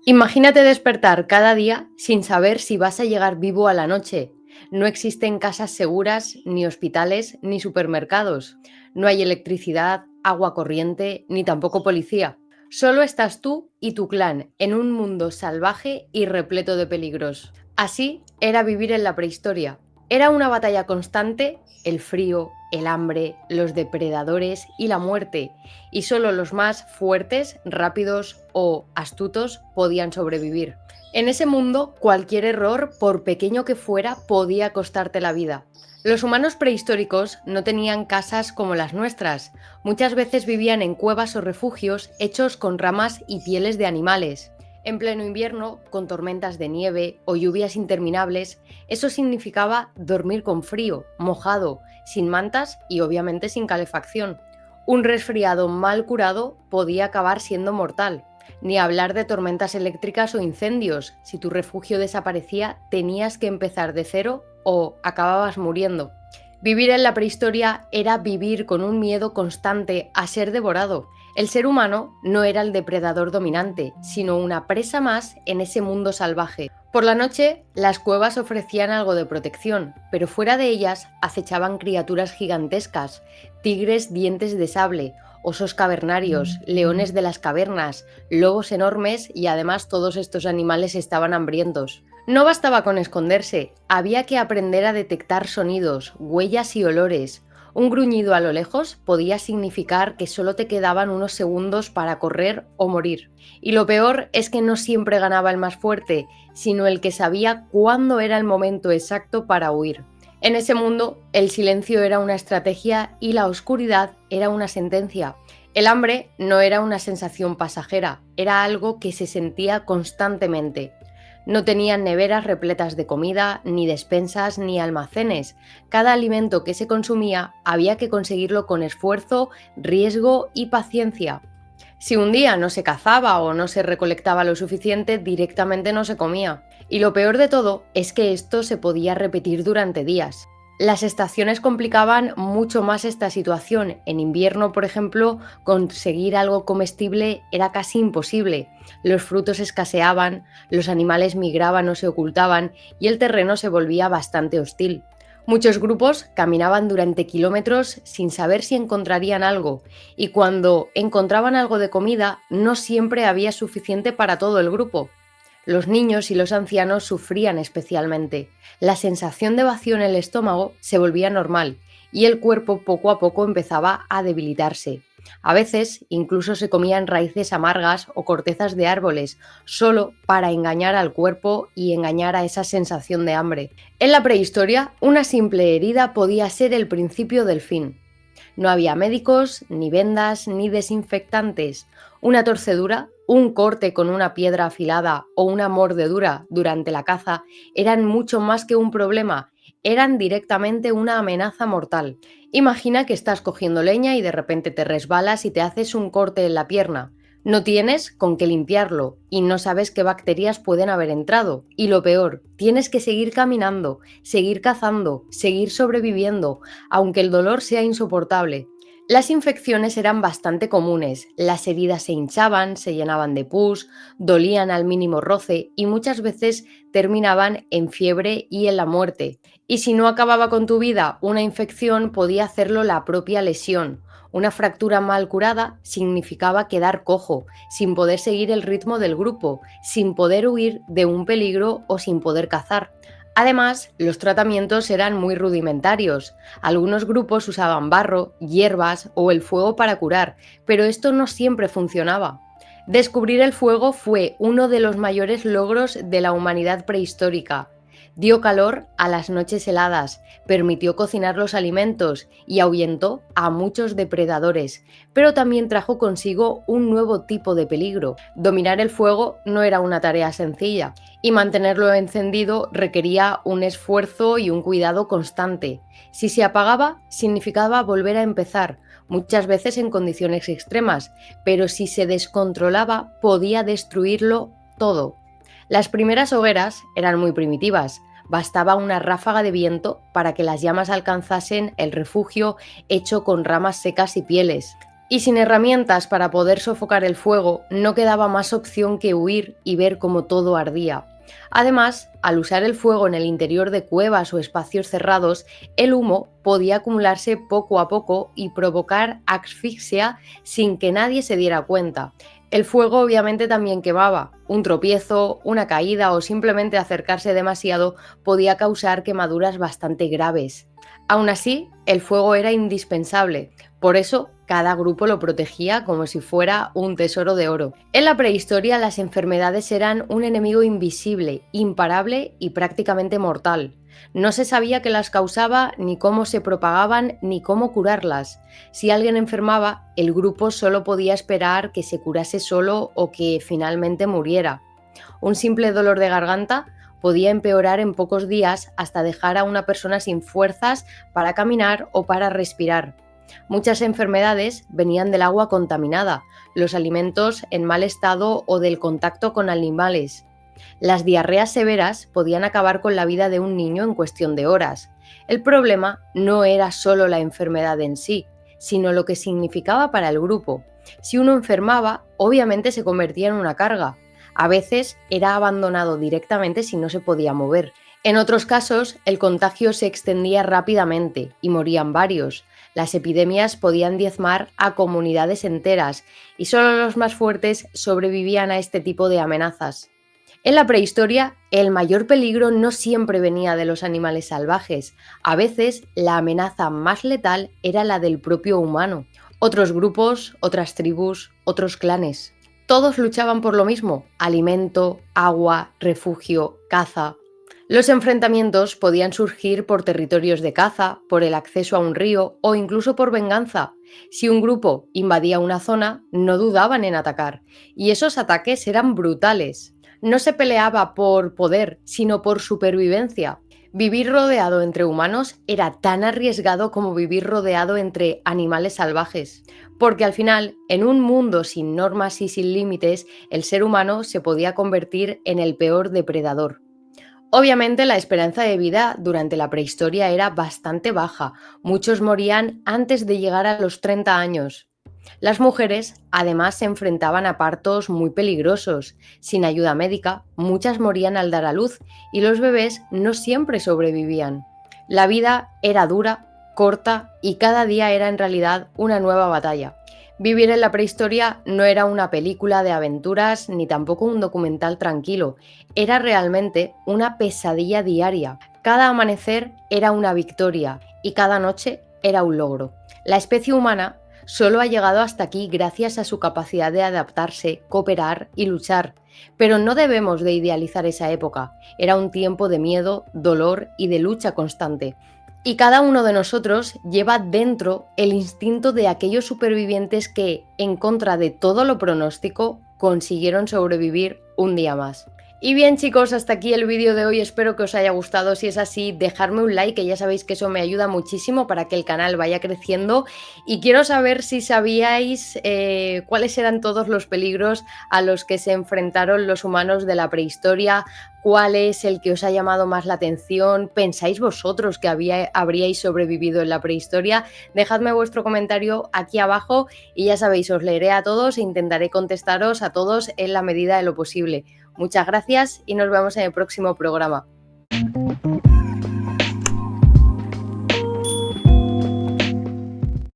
Imagínate despertar cada día sin saber si vas a llegar vivo a la noche. No existen casas seguras, ni hospitales, ni supermercados. No hay electricidad, agua corriente, ni tampoco policía. Solo estás tú y tu clan en un mundo salvaje y repleto de peligros. Así era vivir en la prehistoria. Era una batalla constante, el frío, el hambre, los depredadores y la muerte, y solo los más fuertes, rápidos o astutos podían sobrevivir. En ese mundo, cualquier error, por pequeño que fuera, podía costarte la vida. Los humanos prehistóricos no tenían casas como las nuestras. Muchas veces vivían en cuevas o refugios hechos con ramas y pieles de animales. En pleno invierno, con tormentas de nieve o lluvias interminables, eso significaba dormir con frío, mojado, sin mantas y obviamente sin calefacción. Un resfriado mal curado podía acabar siendo mortal. Ni hablar de tormentas eléctricas o incendios. Si tu refugio desaparecía, tenías que empezar de cero o acababas muriendo. Vivir en la prehistoria era vivir con un miedo constante a ser devorado. El ser humano no era el depredador dominante, sino una presa más en ese mundo salvaje. Por la noche, las cuevas ofrecían algo de protección, pero fuera de ellas acechaban criaturas gigantescas, tigres dientes de sable, osos cavernarios, leones de las cavernas, lobos enormes y además todos estos animales estaban hambrientos. No bastaba con esconderse, había que aprender a detectar sonidos, huellas y olores. Un gruñido a lo lejos podía significar que solo te quedaban unos segundos para correr o morir. Y lo peor es que no siempre ganaba el más fuerte, sino el que sabía cuándo era el momento exacto para huir. En ese mundo, el silencio era una estrategia y la oscuridad era una sentencia. El hambre no era una sensación pasajera, era algo que se sentía constantemente. No tenían neveras repletas de comida, ni despensas, ni almacenes. Cada alimento que se consumía había que conseguirlo con esfuerzo, riesgo y paciencia. Si un día no se cazaba o no se recolectaba lo suficiente, directamente no se comía. Y lo peor de todo es que esto se podía repetir durante días. Las estaciones complicaban mucho más esta situación. En invierno, por ejemplo, conseguir algo comestible era casi imposible. Los frutos escaseaban, los animales migraban o se ocultaban y el terreno se volvía bastante hostil. Muchos grupos caminaban durante kilómetros sin saber si encontrarían algo, y cuando encontraban algo de comida, no siempre había suficiente para todo el grupo. Los niños y los ancianos sufrían especialmente. La sensación de vacío en el estómago se volvía normal y el cuerpo poco a poco empezaba a debilitarse. A veces incluso se comían raíces amargas o cortezas de árboles, solo para engañar al cuerpo y engañar a esa sensación de hambre. En la prehistoria, una simple herida podía ser el principio del fin. No había médicos, ni vendas, ni desinfectantes. Una torcedura, un corte con una piedra afilada o una mordedura durante la caza eran mucho más que un problema, eran directamente una amenaza mortal. Imagina que estás cogiendo leña y de repente te resbalas y te haces un corte en la pierna. No tienes con qué limpiarlo y no sabes qué bacterias pueden haber entrado. Y lo peor, tienes que seguir caminando, seguir cazando, seguir sobreviviendo, aunque el dolor sea insoportable. Las infecciones eran bastante comunes, las heridas se hinchaban, se llenaban de pus, dolían al mínimo roce y muchas veces terminaban en fiebre y en la muerte. Y si no acababa con tu vida una infección, podía hacerlo la propia lesión. Una fractura mal curada significaba quedar cojo, sin poder seguir el ritmo del grupo, sin poder huir de un peligro o sin poder cazar. Además, los tratamientos eran muy rudimentarios. Algunos grupos usaban barro, hierbas o el fuego para curar, pero esto no siempre funcionaba. Descubrir el fuego fue uno de los mayores logros de la humanidad prehistórica. Dio calor a las noches heladas, permitió cocinar los alimentos y ahuyentó a muchos depredadores, pero también trajo consigo un nuevo tipo de peligro. Dominar el fuego no era una tarea sencilla y mantenerlo encendido requería un esfuerzo y un cuidado constante. Si se apagaba, significaba volver a empezar, muchas veces en condiciones extremas, pero si se descontrolaba, podía destruirlo todo. Las primeras hogueras eran muy primitivas, bastaba una ráfaga de viento para que las llamas alcanzasen el refugio hecho con ramas secas y pieles. Y sin herramientas para poder sofocar el fuego, no quedaba más opción que huir y ver cómo todo ardía. Además, al usar el fuego en el interior de cuevas o espacios cerrados, el humo podía acumularse poco a poco y provocar asfixia sin que nadie se diera cuenta. El fuego obviamente también quemaba. Un tropiezo, una caída o simplemente acercarse demasiado podía causar quemaduras bastante graves. Aún así, el fuego era indispensable. Por eso, cada grupo lo protegía como si fuera un tesoro de oro. En la prehistoria, las enfermedades eran un enemigo invisible, imparable y prácticamente mortal. No se sabía qué las causaba, ni cómo se propagaban, ni cómo curarlas. Si alguien enfermaba, el grupo solo podía esperar que se curase solo o que finalmente muriera. Un simple dolor de garganta podía empeorar en pocos días hasta dejar a una persona sin fuerzas para caminar o para respirar. Muchas enfermedades venían del agua contaminada, los alimentos en mal estado o del contacto con animales. Las diarreas severas podían acabar con la vida de un niño en cuestión de horas. El problema no era solo la enfermedad en sí, sino lo que significaba para el grupo. Si uno enfermaba, obviamente se convertía en una carga. A veces era abandonado directamente si no se podía mover. En otros casos, el contagio se extendía rápidamente y morían varios. Las epidemias podían diezmar a comunidades enteras y solo los más fuertes sobrevivían a este tipo de amenazas. En la prehistoria, el mayor peligro no siempre venía de los animales salvajes. A veces, la amenaza más letal era la del propio humano. Otros grupos, otras tribus, otros clanes. Todos luchaban por lo mismo: alimento, agua, refugio, caza. Los enfrentamientos podían surgir por territorios de caza, por el acceso a un río o incluso por venganza. Si un grupo invadía una zona, no dudaban en atacar, y esos ataques eran brutales. No se peleaba por poder, sino por supervivencia. Vivir rodeado entre humanos era tan arriesgado como vivir rodeado entre animales salvajes, porque al final, en un mundo sin normas y sin límites, el ser humano se podía convertir en el peor depredador. Obviamente la esperanza de vida durante la prehistoria era bastante baja, muchos morían antes de llegar a los 30 años. Las mujeres además se enfrentaban a partos muy peligrosos. Sin ayuda médica, muchas morían al dar a luz y los bebés no siempre sobrevivían. La vida era dura, corta y cada día era en realidad una nueva batalla. Vivir en la prehistoria no era una película de aventuras ni tampoco un documental tranquilo, era realmente una pesadilla diaria. Cada amanecer era una victoria y cada noche era un logro. La especie humana solo ha llegado hasta aquí gracias a su capacidad de adaptarse, cooperar y luchar. Pero no debemos de idealizar esa época. Era un tiempo de miedo, dolor y de lucha constante. Y cada uno de nosotros lleva dentro el instinto de aquellos supervivientes que, en contra de todo lo pronóstico, consiguieron sobrevivir un día más. Y bien chicos, hasta aquí el vídeo de hoy, espero que os haya gustado. Si es así, dejadme un like, que ya sabéis que eso me ayuda muchísimo para que el canal vaya creciendo. Y quiero saber si sabíais cuáles eran todos los peligros a los que se enfrentaron los humanos de la prehistoria, cuál es el que os ha llamado más la atención, ¿pensáis vosotros que habríais sobrevivido en la prehistoria? Dejadme vuestro comentario aquí abajo y ya sabéis, os leeré a todos e intentaré contestaros a todos en la medida de lo posible. Muchas gracias y nos vemos en el próximo programa.